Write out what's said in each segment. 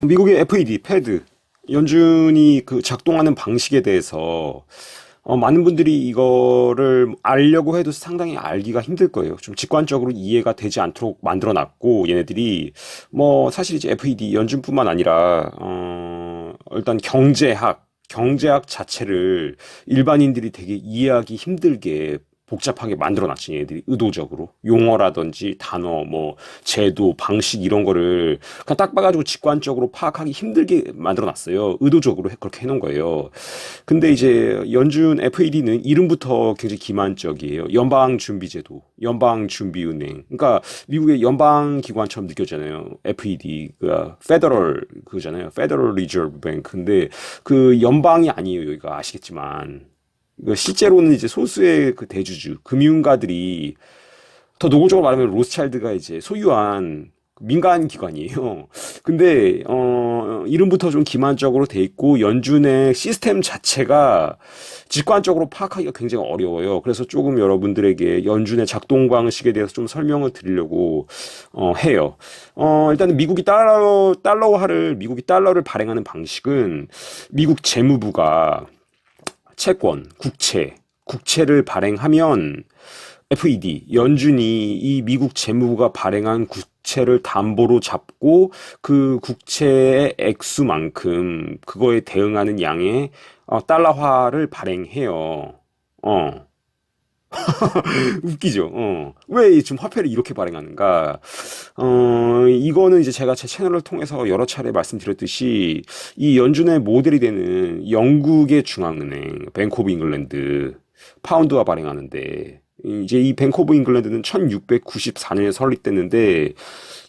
미국의 FED, 패드, 연준이 그 작동하는 방식에 대해서 많은 분들이 이거를 알려고 해도 상당히 알기가 힘들 거예요. 좀 직관적으로 이해가 되지 않도록 만들어 놨고, 얘네들이 뭐 사실 이제 FED 연준뿐만 아니라 일단 경제학 자체를 일반인들이 되게 이해하기 힘들게 복잡하게 만들어 놨지, 얘들이 의도적으로. 용어라든지 단어, 뭐, 제도, 방식 이런 거를 그냥 딱 봐가지고 직관적으로 파악하기 힘들게 만들어 놨어요. 의도적으로 그렇게 해놓은 거예요. 근데 이제 연준 FED는 이름부터 굉장히 기만적이에요. 연방준비제도, 연방준비은행. 그러니까 미국의 연방기관처럼 느껴지잖아요. FED, 그 페더럴 그잖아요. 페더럴 리저브 뱅크. 근데 그 연방이 아니에요. 여기가 아시겠지만. 실제로는 이제 소수의 그 대주주, 금융가들이 더 노골적으로 말하면 로스차일드가 이제 소유한 민간 기관이에요. 근데 이름부터 좀 기만적으로 돼 있고 연준의 시스템 자체가 직관적으로 파악하기가 굉장히 어려워요. 그래서 조금 여러분들에게 연준의 작동 방식에 대해서 좀 설명을 드리려고 해요. 일단은 미국이 달러를 발행하는 방식은 미국 재무부가 채권, 국채를 발행하면 FED, 연준이 이 미국 재무부가 발행한 국채를 담보로 잡고 그 국채의 액수만큼 그거에 대응하는 양의 달러화를 발행해요. 어. 웃기죠. 왜 지금 화폐를 이렇게 발행하는가? 이거는 이제 제가 제 채널을 통해서 여러 차례 말씀드렸듯이 이 연준의 모델이 되는 영국의 중앙은행, 뱅크 오브 잉글랜드, 파운드화 발행하는데, 이제 이 뱅크 오브 잉글랜드는 1694년에 설립됐는데,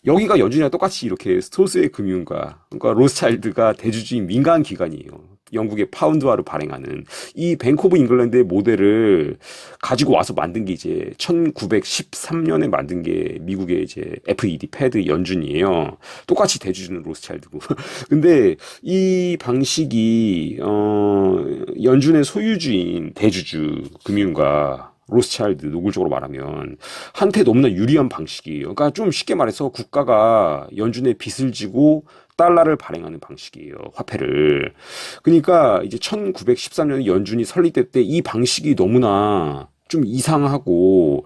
여기가 연준이랑 똑같이 이렇게 소수의 금융가, 그러니까 로스차일드가 대주주인 민간 기관이에요. 영국의 파운드화를 발행하는 이 뱅크 오브 잉글랜드의 모델을 가지고 와서 만든 게 이제 1913년에 만든 게 미국의 이제 FED, 패드 연준이에요. 똑같이 대주주는 로스차일드고. 근데 이 방식이 연준의 소유주인 대주주 금융가 로스차일드 노골적으로 말하면 한테 너무나 유리한 방식이에요. 그러니까 좀 쉽게 말해서 국가가 연준에 빚을 지고 달러를 발행하는 방식이에요. 화폐를. 그러니까 이제 1913년에 연준이 설립될 때 이 방식이 너무나 좀 이상하고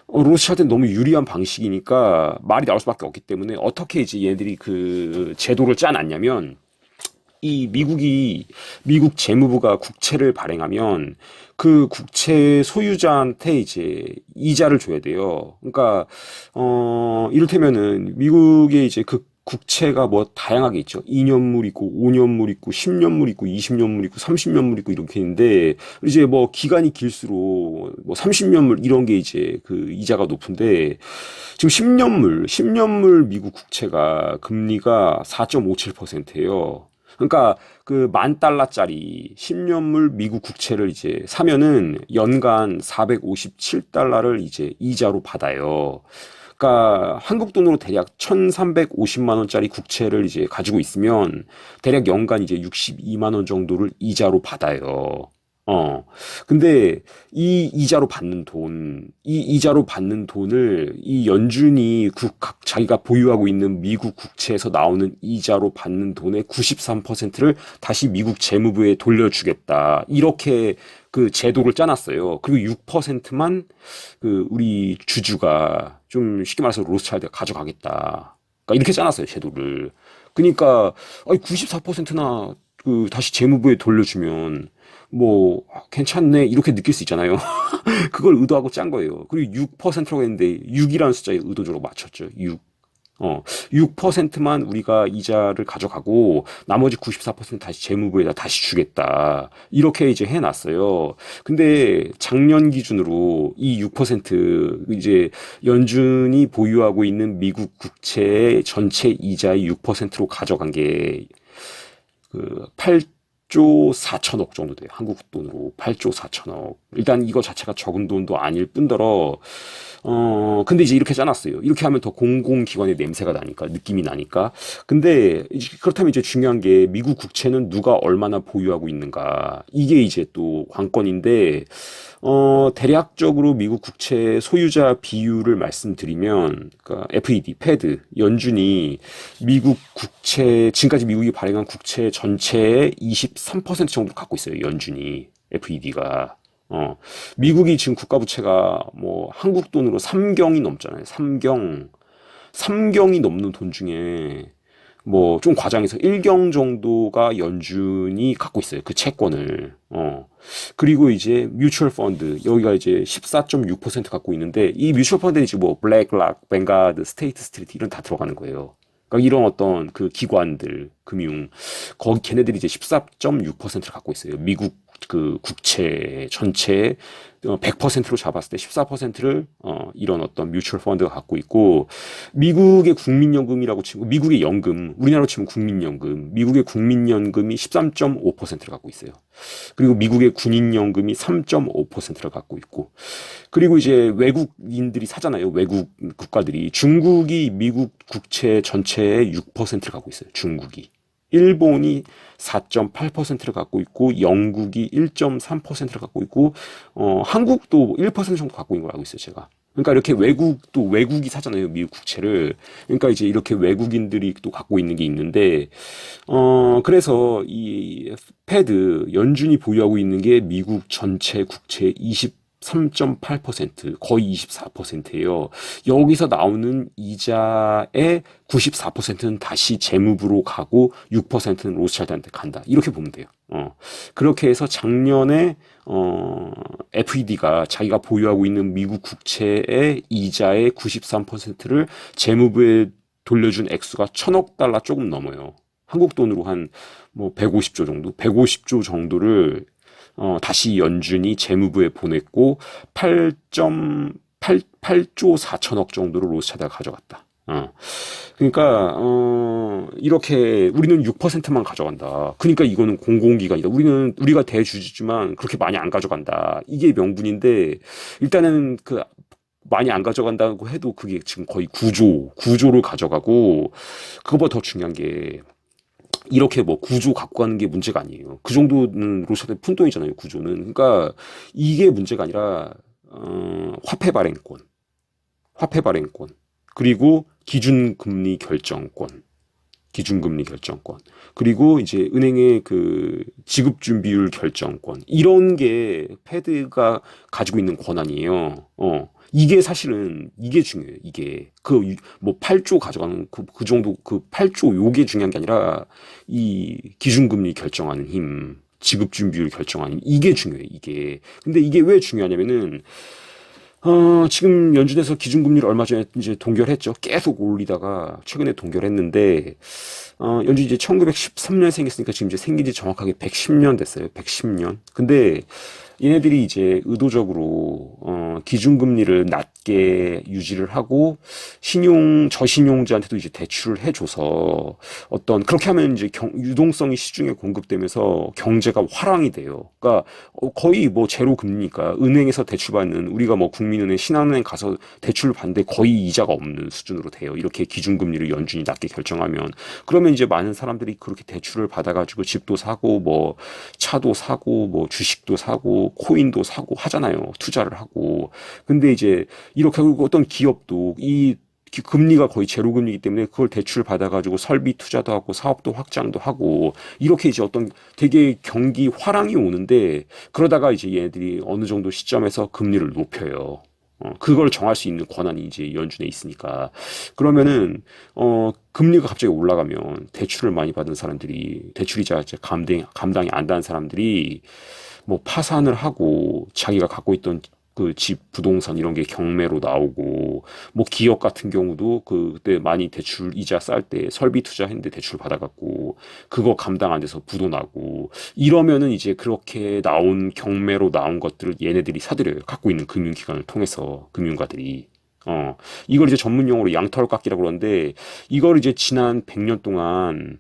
로스차일드는 너무 유리한 방식이니까 말이 나올 수밖에 없기 때문에 어떻게 이제 얘들이 그 제도를 짜놨냐면 이 미국 재무부가 국채를 발행하면 그 국채 소유자한테 이제 이자를 줘야 돼요. 그러니까 이를테면은 미국의 이제 그 국채가 뭐 다양하게 있죠. 2년물 있고 5년물 있고 10년물 있고 20년물 있고 30년물 있고 이렇게 있는데 이제 뭐 기간이 길수록 뭐 30년물 이런 게 이제 그 이자가 높은데 지금 10년물 미국 국채가 금리가 4.57%예요. 그러니까 그 10,000달러짜리 10년물 미국 국채를 이제 사면은 연간 457달러를 이제 이자로 받아요. 그러니까 한국 돈으로 대략 1,350만 원짜리 국채를 이제 가지고 있으면 대략 연간 이제 62만 원 정도를 이자로 받아요. 어. 근데 이 이자로 받는 돈을 이 연준이 자기가 보유하고 있는 미국 국채에서 나오는 이자로 받는 돈의 93%를 다시 미국 재무부에 돌려주겠다. 이렇게 그 제도를 짜놨어요. 그리고 6%만 그 우리 주주가 좀 쉽게 말해서 로스차일드가 가져가겠다. 그러니까 이렇게 짜놨어요, 제도를. 그러니까 아니 94%나 그 다시 재무부에 돌려주면 뭐 괜찮네 이렇게 느낄 수 있잖아요. 그걸 의도하고 짠 거예요. 그리고 6%라고 했는데 6이라는 숫자에 의도적으로 맞췄죠. 6. 6%만 우리가 이자를 가져가고 나머지 94% 다시 재무부에다 다시 주겠다. 이렇게 이제 해놨어요. 근데 작년 기준으로 이 6% 이제 연준이 보유하고 있는 미국 국채의 전체 이자의 6%로 가져간 게 그 8조 4천억 정도 돼요. 한국 돈으로 8조 4천억. 일단 이거 자체가 적은 돈도 아닐 뿐더러 근데 이제 이렇게 짜놨어요. 이렇게 하면 더 공공기관의 냄새가 나니까, 느낌이 나니까. 근데 그렇다면 이제 중요한 게 미국 국채는 누가 얼마나 보유하고 있는가. 이게 이제 또 관건인데, 대략적으로 미국 국채 소유자 비율을 말씀드리면, 그러니까 FED, 패드, 연준이 미국 국채, 지금까지 미국이 발행한 국채 전체의 23% 정도 갖고 있어요. 연준이, FED가. 미국이 지금 국가 부채가 뭐 한국 돈으로 3경이 넘잖아요. 3경이 넘는 돈 중에 뭐 좀 과장해서 1경 정도가 연준이 갖고 있어요. 그 채권을. 그리고 이제 뮤추얼 펀드 여기가 이제 14.6% 갖고 있는데 이 뮤추얼 펀드는 이제 뭐 블랙락, 뱅가드, 스테이트 스트리트 이런 다 들어가는 거예요. 그러니까 이런 어떤 그 기관들, 금융, 거기 걔네들이 이제 14.6%를 갖고 있어요. 미국 그 국채 전체 100%로 잡았을 때 14%를 이런 어떤 뮤추얼 펀드가 갖고 있고 미국의 국민연금이라고 치고 미국의 연금, 우리나라로 치면 국민연금, 미국의 국민연금이 13.5%를 갖고 있어요. 그리고 미국의 군인연금이 3.5%를 갖고 있고 그리고 이제 외국인들이 사잖아요. 외국 국가들이 중국이 미국 국채 전체의 6%를 갖고 있어요. 중국이. 일본이 4.8%를 갖고 있고 영국이 1.3%를 갖고 있고 한국도 1% 정도 갖고 있는 걸 알고 있어요, 제가. 그러니까 이렇게 외국도 외국이 사잖아요, 미국 국채를. 그러니까 이제 이렇게 외국인들이 또 갖고 있는 게 있는데 그래서 이 패드 연준이 보유하고 있는 게 미국 전체 국채 23.8% 거의 24%예요. 여기서 나오는 이자의 94%는 다시 재무부로 가고 6%는 로스차일드한테 간다. 이렇게 보면 돼요. 그렇게 해서 작년에 FED가 자기가 보유하고 있는 미국 국채의 이자의 93%를 재무부에 돌려준 액수가 1,000억 달러 조금 넘어요. 한국 돈으로 한 뭐 150조 정도, 150조 정도를 다시 연준이 재무부에 보냈고 8.8조 4천억 정도를 로스차일드가 가져갔다. 그러니까 이렇게 우리는 6%만 가져간다. 그러니까 이거는 공공기관이다. 우리가 대주주지만 그렇게 많이 안 가져간다. 이게 명분인데 일단은 그 많이 안 가져간다고 해도 그게 지금 거의 9조를 가져가고 그거보다 더 중요한 게 이렇게 뭐 9조 갖고 가는 게 문제가 아니에요. 그 정도는 로스차일드 푼돈이잖아요. 9조는. 그러니까 이게 문제가 아니라 화폐 발행권, 그리고 기준금리 결정권, 그리고 이제 은행의 그 지급 준비율 결정권 이런 게 패드가 가지고 있는 권한이에요. 이게 사실은 이게 중요해요. 이게 그 뭐 8조 가져가는 그 정도 그 8조 요게 중요한 게 아니라 이 기준금리 결정하는 힘, 지급 준비율 결정하는 힘 이게 중요해요. 이게. 근데 이게 왜 중요하냐면은 지금 연준에서 기준금리를 얼마 전에 이제 동결했죠. 계속 올리다가 최근에 동결했는데, 연준이 이제 1913년 생겼으니까 지금 이제 생긴 지 정확하게 110년 됐어요. 110년. 근데 얘네들이 이제 의도적으로, 기준금리를 낮게 유지를 하고, 저신용자한테도 이제 대출을 해줘서, 그렇게 하면 이제 유동성이 시중에 공급되면서 경제가 화랑이 돼요. 그러니까 거의 뭐 제로 금리니까 은행에서 대출받는 우리가 뭐 국민은행, 신한은행 가서 대출을 받는데 거의 이자가 없는 수준으로 돼요. 이렇게 기준금리를 연준이 낮게 결정하면. 그러면 이제 많은 사람들이 그렇게 대출을 받아가지고 집도 사고, 뭐 차도 사고, 뭐 주식도 사고, 코인도 사고 하잖아요. 투자를 하고. 근데 이제 이렇게 하고 어떤 기업도 이 금리가 거의 제로 금리이기 때문에 그걸 대출 받아가지고 설비 투자도 하고 사업도 확장도 하고 이렇게 이제 어떤 되게 경기 화랑이 오는데 그러다가 이제 얘네들이 어느 정도 시점에서 금리를 높여요. 그걸 정할 수 있는 권한이 이제 연준에 있으니까. 그러면은, 금리가 갑자기 올라가면 대출을 많이 받은 사람들이, 대출이자 이제 감당이 안 되는 사람들이 뭐 파산을 하고 자기가 갖고 있던 그 집, 부동산 이런 게 경매로 나오고, 뭐 기업 같은 경우도 그때 많이 대출 이자 쌀 때 설비 투자했는데 대출 받아갖고, 그거 감당 안 돼서 부도나고, 이러면은 이제 그렇게 경매로 나온 것들을 얘네들이 사들여요. 갖고 있는 금융기관을 통해서, 금융가들이. 이걸 이제 전문 용어로 양털깎기라고 그러는데, 이걸 이제 지난 100년 동안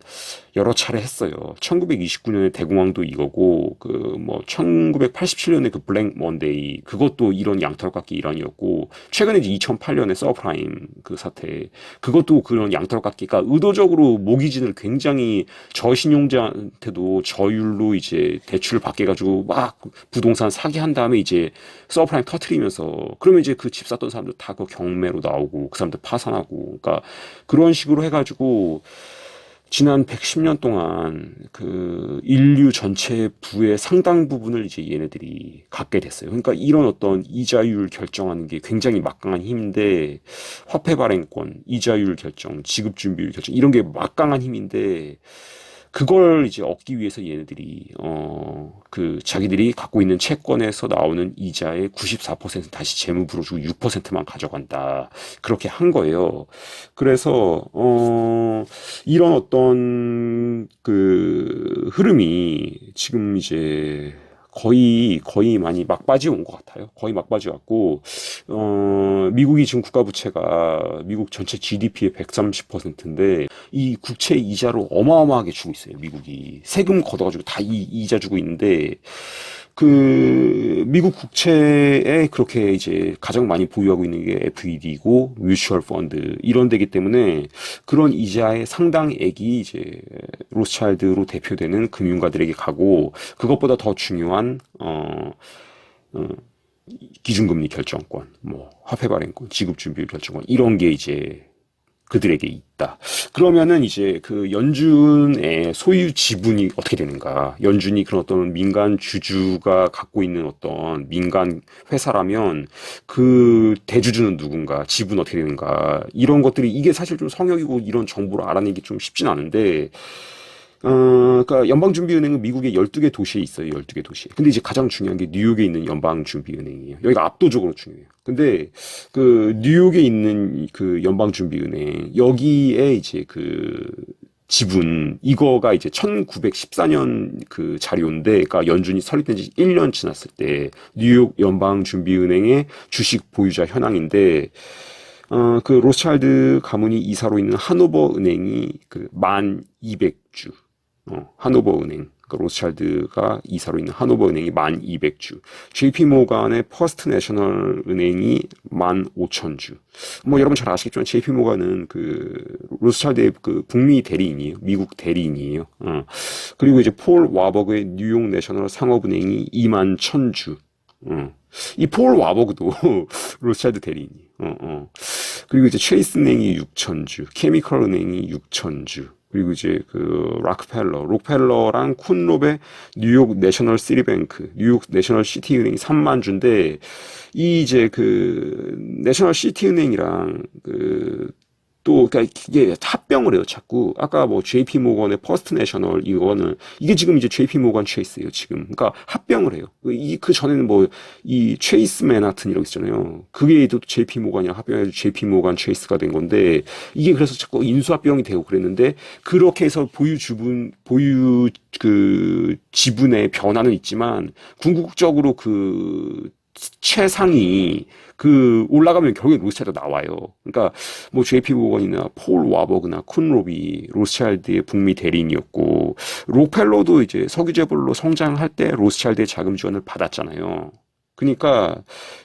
여러 차례 했어요. 1929년에 대공황도 이거고, 그, 뭐, 1987년에 그 블랙 먼데이, 그것도 이런 양털깎기 일환이었고, 최근에 이제 2008년에 서프라임 그 사태, 그것도 그런 양털깎기가 의도적으로 모기진을 굉장히 저신용자한테도 저율로 이제 대출을 받게 해가지고 막 부동산 사기한 다음에 이제 서프라임 터트리면서, 그러면 이제 그 집 샀던 사람들 다 그 경매로 나오고, 그 사람들 파산하고, 그러니까 그런 식으로 해가지고, 지난 110년 동안 그 인류 전체 부의 상당 부분을 이제 얘네들이 갖게 됐어요. 그러니까 이런 어떤 이자율 결정하는 게 굉장히 막강한 힘인데, 화폐 발행권, 이자율 결정, 지급 준비율 결정, 이런 게 막강한 힘인데, 그걸 이제 얻기 위해서 얘네들이 그 자기들이 갖고 있는 채권에서 나오는 이자의 94% 다시 재무부로 주고 6%만 가져간다. 그렇게 한 거예요. 그래서 이런 어떤 그 흐름이 지금 이제 거의 많이 막바지 온 것 같아요. 거의 막바지 왔고, 미국이 지금 국가 부채가 미국 전체 GDP의 130%인데, 이 국채 이자로 어마어마하게 주고 있어요. 미국이 세금 걷어가지고 다 이자 주고 있는데, 그 미국 국채에 그렇게 이제 가장 많이 보유하고 있는 게 FED고 뮤추얼 펀드 이런 데기 때문에 그런 이자의 상당액이 이제 로스차일드로 대표되는 금융가들에게 가고, 그것보다 더 중요한 어, 기준금리 결정권, 뭐 화폐 발행권, 지급 준비율 결정권 이런 게 이제 그들에게 있다. 그러면은 이제 그 연준의 소유 지분이 어떻게 되는가? 연준이 그런 어떤 민간 주주가 갖고 있는 어떤 민간 회사라면 그 대주주는 누군가? 지분 어떻게 되는가? 이런 것들이 이게 사실 좀 성역이고 이런 정보를 알아내기 좀 쉽진 않은데, 그러니까 연방준비은행은 미국의 12개 도시에 있어요. 12개 도시에. 근데 이제 가장 중요한 게 뉴욕에 있는 연방준비은행이에요. 여기가 압도적으로 중요해요. 근데 그 뉴욕에 있는 그 연방준비은행 여기에 이제 그 지분 이거가 이제 1914년 그 자료인데, 그러니까 연준이 설립된 지 1년 지났을 때 뉴욕 연방준비은행의 주식 보유자 현황인데, 그 로스차일드 가문이 이사로 있는 하노버 은행이 그 1,200주, 하노버 은행, 그 로스차일드가 이사로 있는 하노버 은행이 1,200주, JP 모간의 퍼스트 내셔널 은행이 15,000주. 뭐 여러분 잘 아시겠지만 JP 모간은 그 로스차일드의 그 북미 대리인이에요. 미국 대리인이에요. 그리고 이제 폴 와버그의 뉴욕 내셔널 상업은행이 21,000주. 이 폴 와버그도 로스차일드 대리인이에요. 그리고 이제 체이스 은행이 6,000주, 케미컬 은행이 6,000주, 그리고 이제 그 록펠러랑 쿤롭의 뉴욕 내셔널 시티뱅크, 뉴욕 내셔널 시티 은행이 3만 주인데, 이 이제 그 내셔널 시티 은행이랑 그 또, 그러니까 이게 합병을 해요, 자꾸. 아까 뭐 JP 모건의 퍼스트 내셔널 이거는 이게 지금 이제 JP 모건 체이스예요, 지금. 그러니까 합병을 해요. 그 전에는 뭐 이 체이스 맨하튼 이라고 있잖아요. 그게 또 JP 모건이랑 합병해서 JP 모건 체이스가 된 건데, 이게 그래서 자꾸 인수합병이 되고 그랬는데, 그렇게 해서 보유 그 지분의 변화는 있지만 궁극적으로 그 최상위 그 올라가면 결국에 로스차일드가 나와요. 그러니까 뭐 JP 모건이나 폴 와버그나 쿤롭이 로스차일드의 북미 대리인이었고, 록펠러도 이제 석유재벌로 성장할 때 로스차일드의 자금 지원을 받았잖아요. 그러니까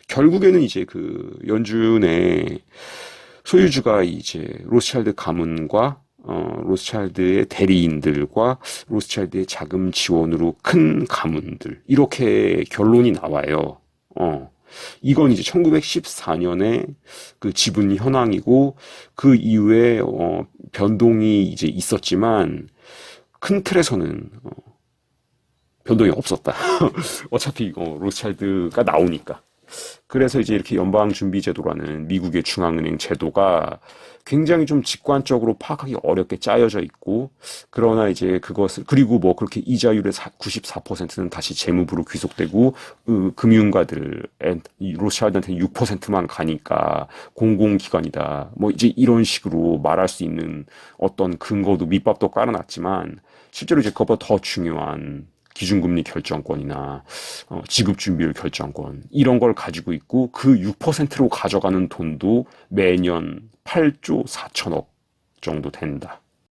결국에는 이제 그 연준의 소유주가 이제 로스차일드 가문과 로스차일드의 대리인들과 로스차일드의 자금 지원으로 큰 가문들, 이렇게 결론이 나와요. 이건 이제 1914년에 그 지분 현황이고, 그 이후에 변동이 이제 있었지만 큰 틀에서는 변동이 없었다. 어차피 로스차일드가 나오니까. 그래서 이제 이렇게 연방준비제도라는 미국의 중앙은행 제도가 굉장히 좀 직관적으로 파악하기 어렵게 짜여져 있고, 그러나 이제 그것을, 그리고 뭐 그렇게 이자율의 94%는 다시 재무부로 귀속되고, 금융가들, 로스차일드한테 6%만 가니까 공공기관이다. 뭐 이제 이런 식으로 말할 수 있는 어떤 근거도 밑밥도 깔아놨지만, 실제로 이제 그것보다 더 중요한 기준금리 결정권이나 지급준비율 결정권 이런 걸 가지고 있고, 그 6%로 가져가는 돈도 매년 8조 4천억 정도 된다.